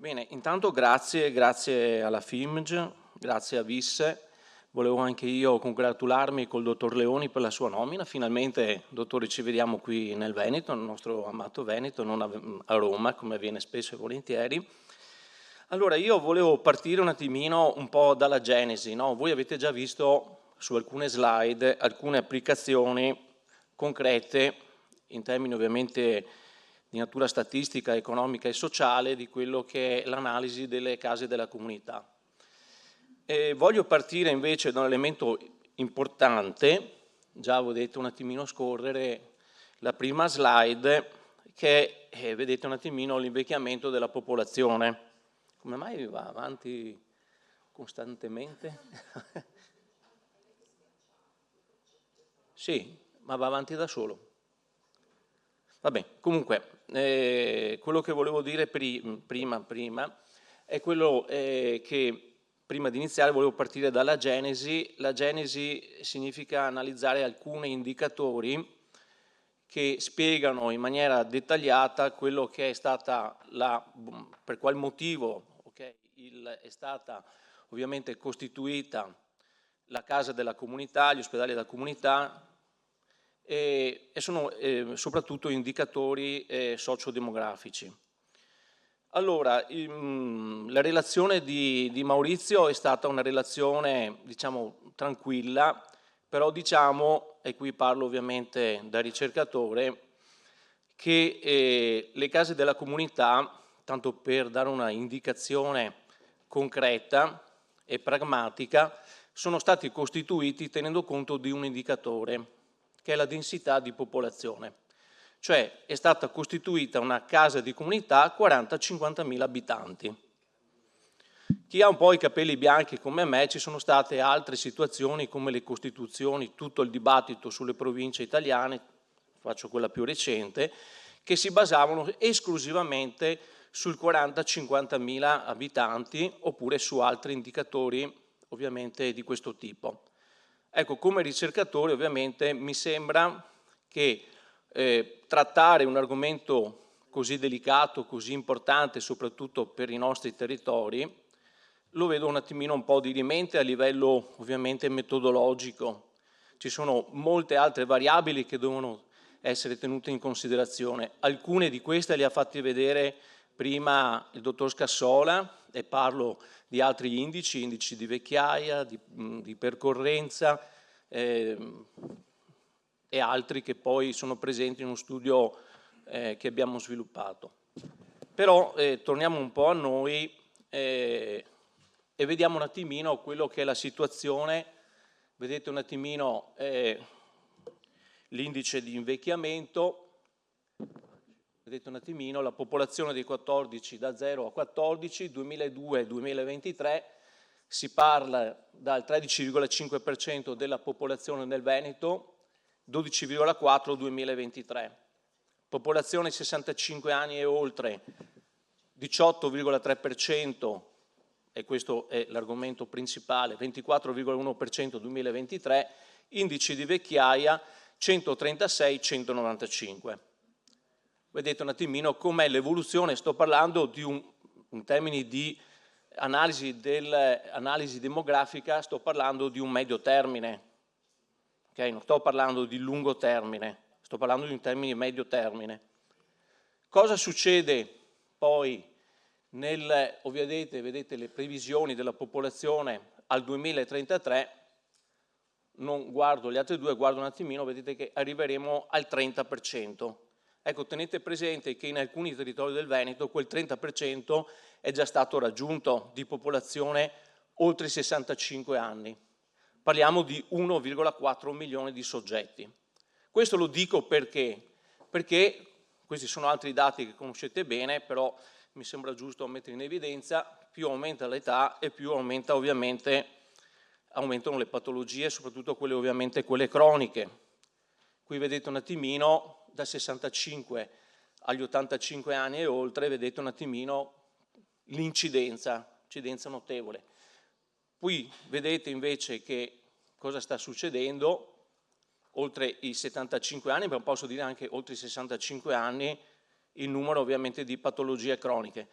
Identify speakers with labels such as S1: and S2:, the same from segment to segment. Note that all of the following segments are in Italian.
S1: Bene, intanto grazie alla FIMG, grazie a Visse. Volevo anche io congratularmi col dottor Leoni per la sua nomina. Finalmente, dottore, ci vediamo qui nel Veneto, nel nostro amato Veneto, non a Roma, come avviene spesso e volentieri. Allora, io volevo partire un attimino un po' dalla genesi, no? Voi avete già visto su alcune slide alcune applicazioni concrete, in termini ovviamente di natura statistica, economica e sociale, di quello che è l'analisi delle case della comunità. Voglio partire invece da un elemento importante, già vedete un attimino scorrere la prima slide, che è, vedete un attimino l'invecchiamento della popolazione. Come mai va avanti costantemente? Sì, ma va avanti da solo. Vabbè, comunque, quello che volevo dire prima è quello che prima di iniziare volevo partire dalla genesi. La genesi significa analizzare alcuni indicatori che spiegano in maniera dettagliata quello che è stata per qual motivo è stata ovviamente costituita la casa della comunità, gli ospedali della comunità, e sono soprattutto indicatori sociodemografici. Allora, la relazione di Maurizio è stata una relazione, diciamo, tranquilla, però diciamo, e qui parlo ovviamente da ricercatore, che le case della comunità, tanto per dare una indicazione concreta e pragmatica, sono stati costituiti tenendo conto di un indicatore, che è la densità di popolazione. Cioè è stata costituita una casa di comunità a 40-50 mila abitanti. Chi ha un po' i capelli bianchi come me, ci sono state altre situazioni come le costituzioni, tutto il dibattito sulle province italiane, faccio quella più recente, che si basavano esclusivamente sul 40-50 mila abitanti oppure su altri indicatori ovviamente di questo tipo. Ecco, come ricercatore ovviamente mi sembra che trattare un argomento così delicato, così importante, soprattutto per i nostri territori, lo vedo un attimino un po' dirimente a livello ovviamente metodologico. Ci sono molte altre variabili che devono essere tenute in considerazione. Alcune di queste le ha fatte vedere prima il dottor Scassola, e parlo di altri indici di vecchiaia, di percorrenza e altri che poi sono presenti in uno studio che abbiamo sviluppato. Però torniamo un po' a noi e vediamo un attimino quello che è la situazione. Vedete un attimino l'indice di invecchiamento. Vedete un attimino la popolazione dei 14 da 0 a 14, 2002-2023, si parla dal 13,5% della popolazione nel Veneto, 12,4% 2023. Popolazione 65 anni e oltre, 18,3%, e questo è l'argomento principale, 24,1% 2023, indici di vecchiaia 136-195. Vedete un attimino com'è l'evoluzione, sto parlando di in termini di analisi demografica, sto parlando di un medio termine, okay? Non sto parlando di lungo termine, sto parlando di un termine medio termine. Cosa succede poi ovviamente vedete le previsioni della popolazione al 2033, non guardo le altre due, guardo un attimino, vedete che arriveremo al 30%. Ecco, tenete presente che in alcuni territori del Veneto quel 30% è già stato raggiunto di popolazione oltre i 65 anni. Parliamo di 1,4 milioni di soggetti. Questo lo dico perché questi sono altri dati che conoscete bene, però mi sembra giusto mettere in evidenza, più aumenta l'età e più aumenta ovviamente, aumentano le patologie, soprattutto quelle ovviamente quelle croniche. Qui vedete un attimino da 65 agli 85 anni e oltre, vedete un attimino l'incidenza notevole. Qui vedete invece che cosa sta succedendo oltre i 75 anni, ma posso dire anche oltre i 65 anni, il numero ovviamente di patologie croniche.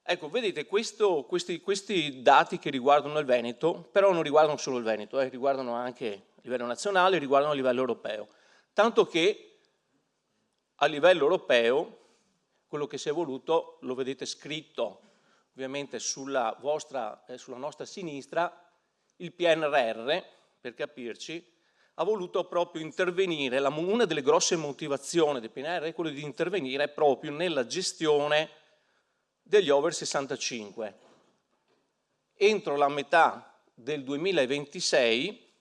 S1: Ecco, vedete, questi dati che riguardano il Veneto, però non riguardano solo il Veneto, riguardano anche a livello nazionale, riguardano a livello europeo. Tanto che a livello europeo quello che si è voluto, lo vedete scritto ovviamente sulla nostra sinistra, il PNRR, per capirci, ha voluto proprio intervenire, una delle grosse motivazioni del PNRR è quello di intervenire proprio nella gestione degli over 65. Entro la metà del 2026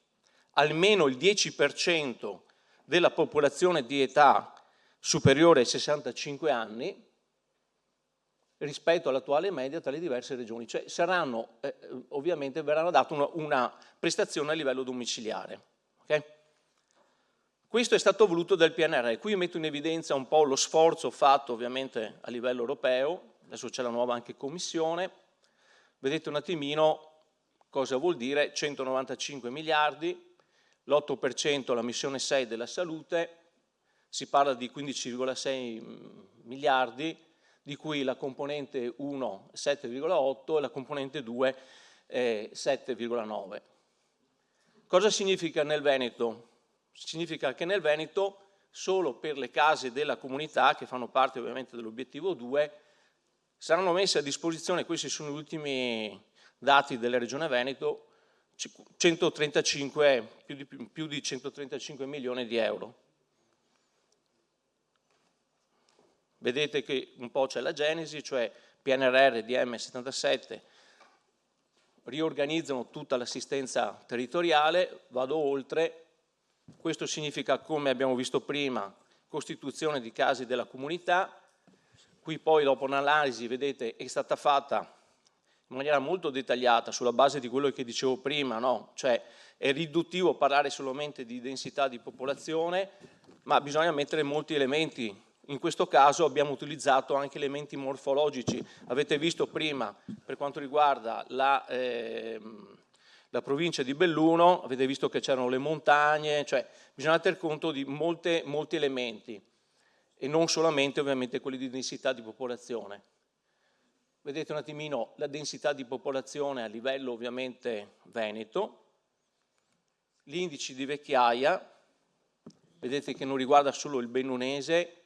S1: almeno il 10% della popolazione di età superiore ai 65 anni rispetto all'attuale media tra le diverse regioni, cioè ovviamente verrà data una prestazione a livello domiciliare. Okay? Questo è stato voluto dal PNRR. Qui metto in evidenza un po' lo sforzo fatto ovviamente a livello europeo, adesso c'è la nuova anche Commissione, vedete un attimino cosa vuol dire 195 miliardi, l'8% la missione 6 della salute, si parla di 15,6 miliardi, di cui la componente 1 7,8 e la componente 2 7,9. Cosa significa nel Veneto? Significa che nel Veneto solo per le case della comunità, che fanno parte ovviamente dell'obiettivo 2, saranno messe a disposizione, questi sono gli ultimi dati della Regione Veneto, 135, più di 135 milioni di euro. Vedete che un po' c'è la genesi, cioè PNRR, DM77, riorganizzano tutta l'assistenza territoriale, vado oltre, questo significa, come abbiamo visto prima, costituzione di case della comunità, qui poi dopo un'analisi, vedete, è stata fatta in maniera molto dettagliata sulla base di quello che dicevo prima, no? Cioè è riduttivo parlare solamente di densità di popolazione, ma bisogna mettere molti elementi. In questo caso abbiamo utilizzato anche elementi morfologici. Avete visto prima, per quanto riguarda la provincia di Belluno, avete visto che c'erano le montagne, cioè bisogna tener conto di molti elementi e non solamente ovviamente quelli di densità di popolazione. Vedete un attimino la densità di popolazione a livello ovviamente veneto, gli indici di vecchiaia, vedete che non riguarda solo il bellunese,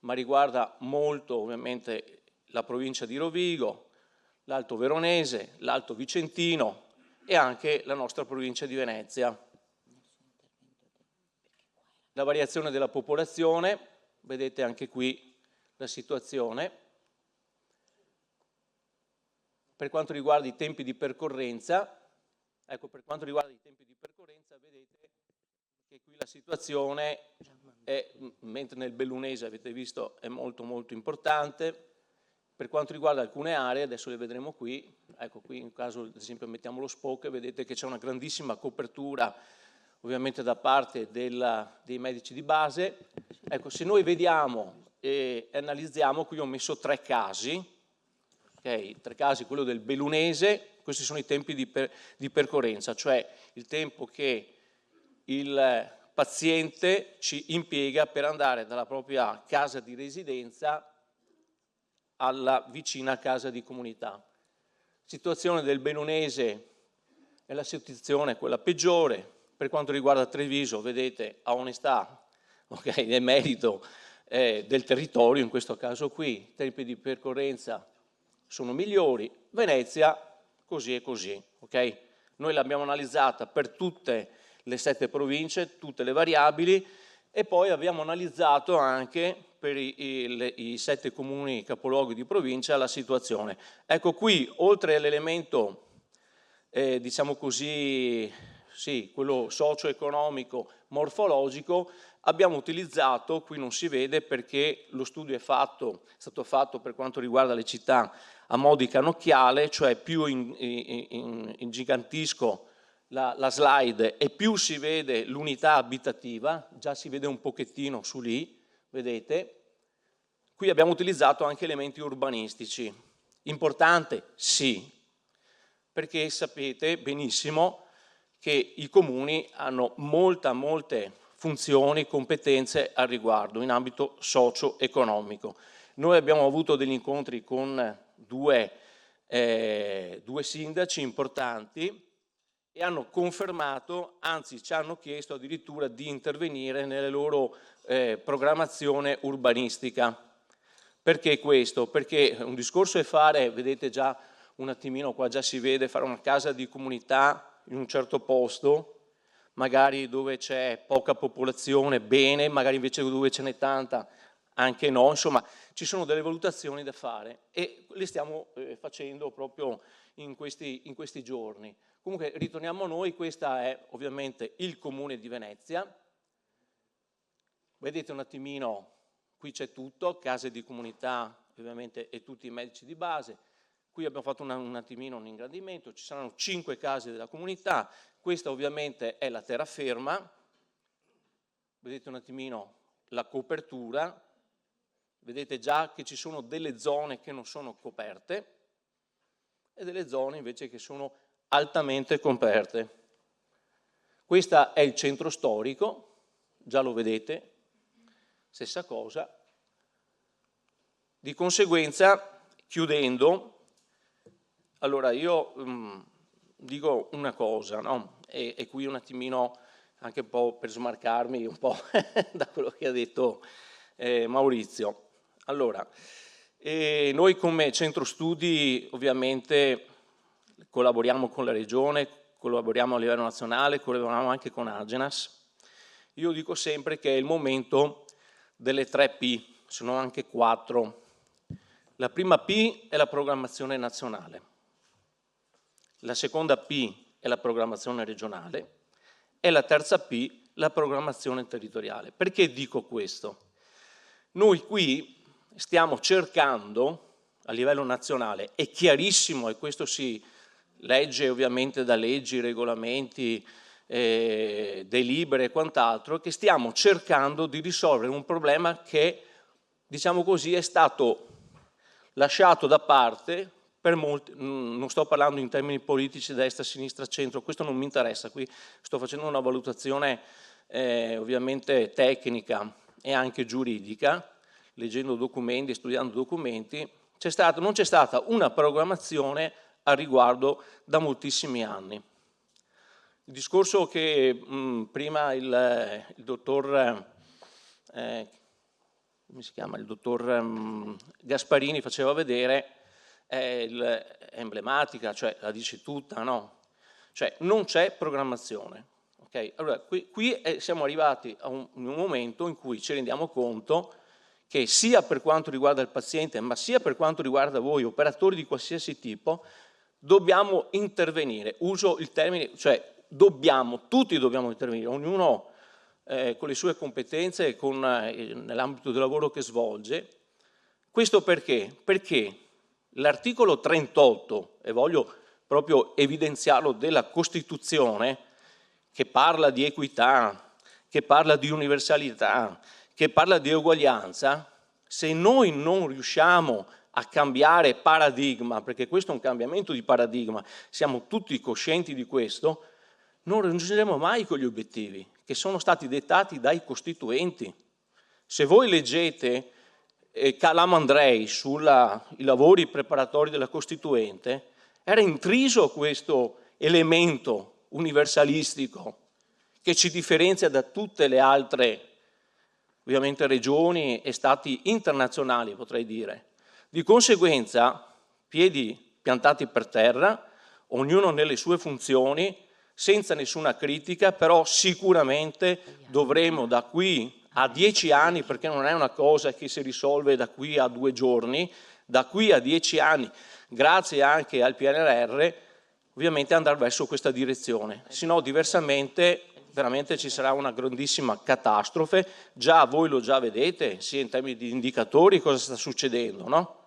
S1: ma riguarda molto ovviamente la provincia di Rovigo, l'Alto Veronese, l'Alto Vicentino e anche la nostra provincia di Venezia. La variazione della popolazione, vedete anche qui la situazione. Per quanto riguarda i tempi di percorrenza, ecco, per quanto riguarda i tempi di percorrenza, vedete che qui la situazione è, mentre nel bellunese avete visto è molto importante. Per quanto riguarda alcune aree, adesso le vedremo qui, ecco qui in caso ad esempio mettiamo lo Spoke, vedete che c'è una grandissima copertura ovviamente da parte dei medici di base. Ecco, se noi vediamo e analizziamo, qui ho messo 3 casi, okay? 3 casi, quello del bellunese, questi sono i tempi di percorrenza, cioè il tempo che il paziente ci impiega per andare dalla propria casa di residenza alla vicina casa di comunità. Situazione del bellunese è la situazione quella peggiore. Per quanto riguarda Treviso, vedete, a onestà, okay, nel merito del territorio, in questo caso qui, i tempi di percorrenza sono migliori. Venezia, così e così, ok? Noi l'abbiamo analizzata per tutte le 7 province, tutte le variabili, e poi abbiamo analizzato anche per i 7 comuni capoluoghi di provincia la situazione. Ecco qui, oltre all'elemento, diciamo così, sì, quello socio-economico, morfologico, abbiamo utilizzato, qui non si vede perché lo studio è stato fatto per quanto riguarda le città a modica nocchiale, cioè più ingigantisco la slide e più si vede l'unità abitativa, già si vede un pochettino su lì, vedete. Qui abbiamo utilizzato anche elementi urbanistici. Importante? Sì, perché sapete benissimo che i comuni hanno molte funzioni, competenze al riguardo in ambito socio-economico. Noi abbiamo avuto degli incontri con due sindaci importanti e hanno confermato, anzi ci hanno chiesto addirittura di intervenire nella loro programmazione urbanistica. Perché questo? Perché un discorso è fare, vedete già un attimino qua già si vede, fare una casa di comunità in un certo posto, magari dove c'è poca popolazione, bene, magari invece dove ce n'è tanta, anche no, insomma ci sono delle valutazioni da fare e le stiamo facendo proprio in questi giorni. Comunque ritorniamo a noi, questa è ovviamente il Comune di Venezia, vedete un attimino, qui c'è tutto, case di comunità ovviamente e tutti i medici di base, qui abbiamo fatto un attimino un ingrandimento, ci saranno 5 case della comunità, questa ovviamente è la terraferma, vedete un attimino la copertura, vedete già che ci sono delle zone che non sono coperte e delle zone invece che sono altamente coperte. Questo è il centro storico, già lo vedete, stessa cosa. Di conseguenza, chiudendo, allora io dico una cosa, no? E qui un attimino, anche un po' per smarcarmi un po' da quello che ha detto Maurizio. Allora, noi come centro studi ovviamente collaboriamo con la Regione, collaboriamo a livello nazionale, collaboriamo anche con Agenas. Io dico sempre che è il momento delle 3 P, sono anche 4. La prima P è la programmazione nazionale, la seconda P è la programmazione regionale e la terza P la programmazione territoriale. Perché dico questo? Noi qui stiamo cercando a livello nazionale, è chiarissimo e questo si legge ovviamente da leggi, regolamenti, delibere e quant'altro, che stiamo cercando di risolvere un problema che, diciamo così, è stato lasciato da parte per molti, non sto parlando in termini politici, destra, sinistra, centro, questo non mi interessa, qui sto facendo una valutazione ovviamente tecnica e anche giuridica, leggendo documenti, studiando documenti, non c'è stata una programmazione a riguardo da moltissimi anni. Il discorso che prima il dottor come si chiama? Il dottor Gasparini faceva vedere è emblematica, cioè la dice tutta, no? Cioè non c'è programmazione. Okay? Allora, qui siamo arrivati a un momento in cui ci rendiamo conto che sia per quanto riguarda il paziente, ma sia per quanto riguarda voi, operatori di qualsiasi tipo, dobbiamo intervenire. Uso il termine, cioè tutti dobbiamo intervenire, ognuno con le sue competenze e nell'ambito del lavoro che svolge. Questo perché? Perché l'articolo 38, e voglio proprio evidenziarlo, della Costituzione, che parla di equità, che parla di universalità, che parla di uguaglianza, se noi non riusciamo a cambiare paradigma, perché questo è un cambiamento di paradigma, siamo tutti coscienti di questo, non raggiungeremo mai quegli obiettivi che sono stati dettati dai costituenti. Se voi leggete Calamandrei sui lavori preparatori della Costituente, era intriso questo elemento universalistico che ci differenzia da tutte le altre, ovviamente, regioni e stati internazionali, potrei dire. Di conseguenza, piedi piantati per terra, ognuno nelle sue funzioni, senza nessuna critica, però sicuramente dovremo da qui a 10 anni, perché non è una cosa che si risolve da qui a 2 giorni, da qui a 10 anni, grazie anche al PNRR, ovviamente andare verso questa direzione, se no diversamente veramente ci sarà una grandissima catastrofe. Già voi lo già vedete, sia in termini di indicatori cosa sta succedendo, no?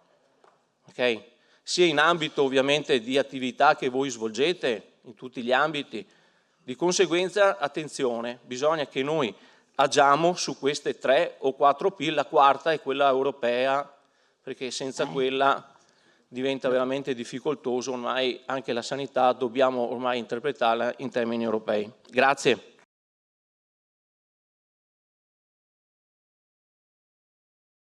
S1: Okay? Sia in ambito ovviamente di attività che voi svolgete, in tutti gli ambiti. Di conseguenza, attenzione, bisogna che noi agiamo su queste 3 o 4 P, la quarta è quella europea, perché senza quella diventa veramente difficoltoso, ormai anche la sanità dobbiamo ormai interpretarla in termini europei. Grazie.